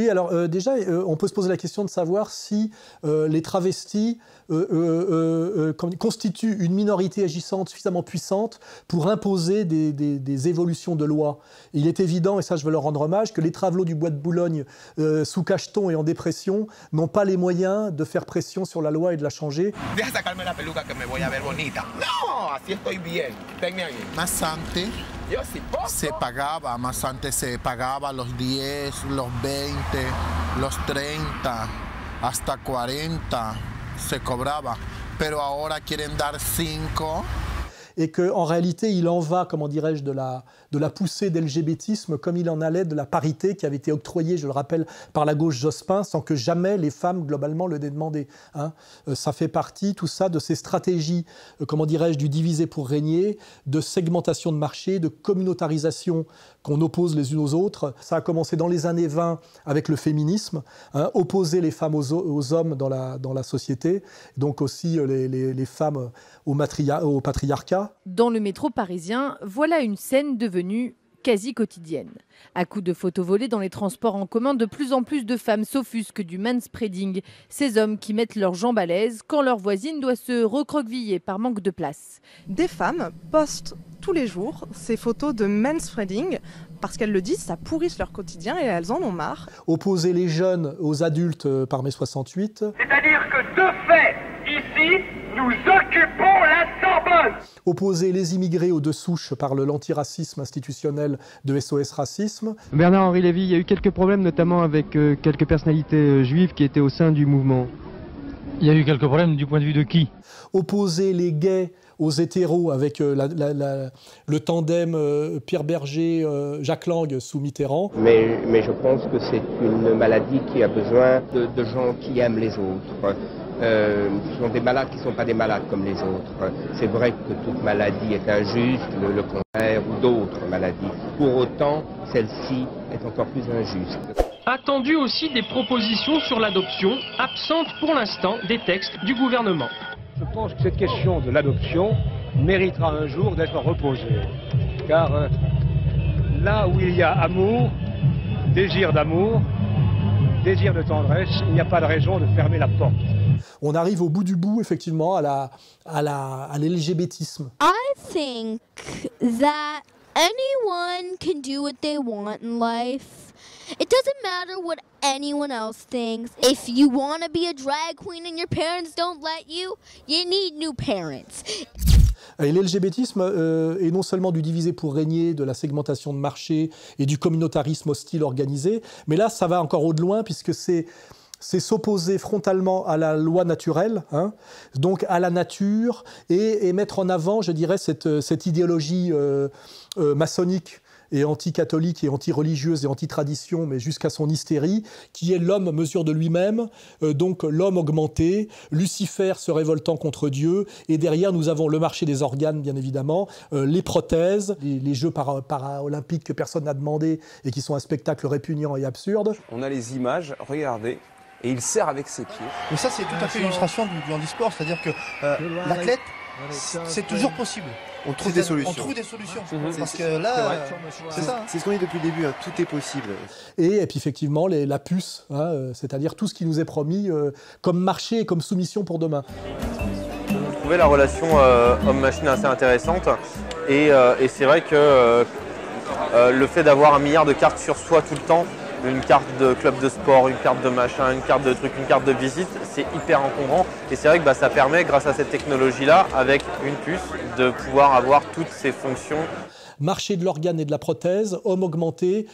Oui, alors déjà, on peut se poser la question de savoir si les travestis constituent une minorité agissante suffisamment puissante pour imposer des évolutions de loi. Et il est évident, et ça je veux leur rendre hommage, que les travelots du bois de Boulogne, sous cacheton et en dépression, n'ont pas les moyens de faire pression sur la loi et de la changer. Ma santé se pagaba, ma santé se pagaba los 10, los 20, los 30, hasta 40 se cobraba, pero ahora quieren dar 5. Et qu'en réalité, il en va, comment dirais-je, de la poussée d'LGBTisme comme il en allait de la parité qui avait été octroyée, je le rappelle, par la gauche Jospin, sans que jamais les femmes, globalement, le dédemandaient. Hein. Ça fait partie, tout ça, de ces stratégies, comment dirais-je, du diviser pour régner, de segmentation de marché, de communautarisation qu'on oppose les unes aux autres. Ça a commencé dans les années 20 avec le féminisme, hein, opposer les femmes aux hommes dans la société, donc aussi les femmes au patriarcat. Dans le métro parisien, voilà une scène devenue quasi quotidienne. À coups de photos volées dans les transports en commun, de plus en plus de femmes s'offusquent du manspreading, ces hommes qui mettent leurs jambes à l'aise quand leur voisine doit se recroqueviller par manque de place. Des femmes postent tous les jours ces photos de manspreading parce qu'elles le disent, ça pourrisse leur quotidien et elles en ont marre. Opposer les jeunes aux adultes par mai 68. C'est-à-dire que de fait, ici, nous occupons la Sorbonne. Opposer les immigrés aux deux souches par l'antiracisme institutionnel de SOS Racisme. Bernard-Henri Lévy, il y a eu quelques problèmes, notamment avec quelques personnalités juives qui étaient au sein du mouvement. Il y a eu quelques problèmes du point de vue de qui? Opposer les gays aux hétéros avec le tandem Pierre Berger, Jacques Lang sous Mitterrand. Mais je pense que c'est une maladie qui a besoin de gens qui aiment les autres. Ce sont des malades qui ne sont pas des malades comme les autres. C'est vrai que toute maladie est injuste, le cancer ou d'autres maladies. Pour autant, celle-ci est encore plus injuste. Attendu aussi des propositions sur l'adoption, absentes pour l'instant des textes du gouvernement. Je pense que cette question de l'adoption méritera un jour d'être reposée. Car là où il y a amour, désir d'amour, désir de tendresse, il n'y a pas de raison de fermer la porte. On arrive au bout du bout, effectivement, à l'LGBTisme. I think that anyone can do what they want in life. It doesn't matter what anyone else thinks. If you want to be a drag queen and your parents don't let you, you need new parents. Et l'LGBTisme est non seulement du diviser pour régner, de la segmentation de marché et du communautarisme hostile organisé, mais là, ça va encore au-delà puisque c'est s'opposer frontalement à la loi naturelle, hein, donc à la nature, et mettre en avant, je dirais, cette idéologie maçonnique et anti-catholique et anti-religieuse et anti-tradition, mais jusqu'à son hystérie, qui est l'homme mesure de lui-même, donc l'homme augmenté, Lucifer se révoltant contre Dieu, et derrière nous avons le marché des organes, bien évidemment, les prothèses, les jeux para-olympiques que personne n'a demandé et qui sont un spectacle répugnant et absurde. On a les images, regardez, et il sert avec ses pieds. Mais ça, c'est tout à fait l'illustration du handisport, c'est-à-dire que l'athlète, c'est toujours possible. On trouve des solutions. On trouve des solutions. Parce que là, c'est ça. C'est ce qu'on dit depuis le début, hein, tout est possible. Et puis effectivement, la puce, hein, c'est-à-dire tout ce qui nous est promis comme marché et comme soumission pour demain. Je trouvais la relation homme-machine assez intéressante. Et c'est vrai que le fait d'avoir 1 milliard de cartes sur soi tout le temps, une carte de club de sport, une carte de machin, une carte de truc, une carte de visite, c'est hyper encombrant. Et c'est vrai que ça permet, grâce à cette technologie-là, avec une puce, de pouvoir avoir toutes ces fonctions. Marché de l'organe et de la prothèse, homme augmenté,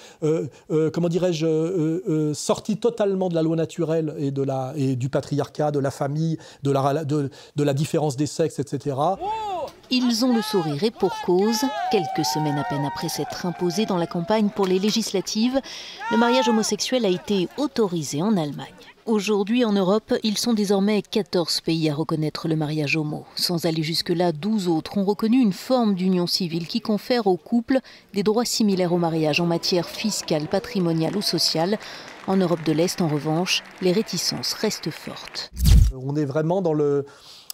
comment dirais-je, sorti totalement de la loi naturelle et du patriarcat, de la famille, de la différence des sexes, etc. Ils ont le sourire et pour cause. Quelques semaines à peine après s'être imposé dans la campagne pour les législatives, le mariage homosexuel a été autorisé en Allemagne. Aujourd'hui, en Europe, ils sont désormais 14 pays à reconnaître le mariage homo. Sans aller jusque-là, 12 autres ont reconnu une forme d'union civile qui confère aux couples des droits similaires au mariage en matière fiscale, patrimoniale ou sociale. En Europe de l'Est, en revanche, les réticences restent fortes. On est vraiment dans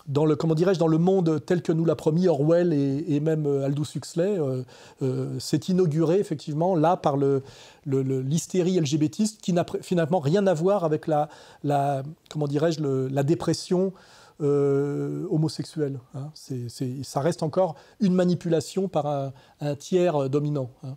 dans le monde tel que nous l'a promis Orwell et même Aldous Huxley, s'est inauguré effectivement là par l'hystérie LGBTiste qui n'a finalement rien à voir avec la dépression homosexuelle. Hein. Ça reste encore une manipulation par un tiers dominant. Hein.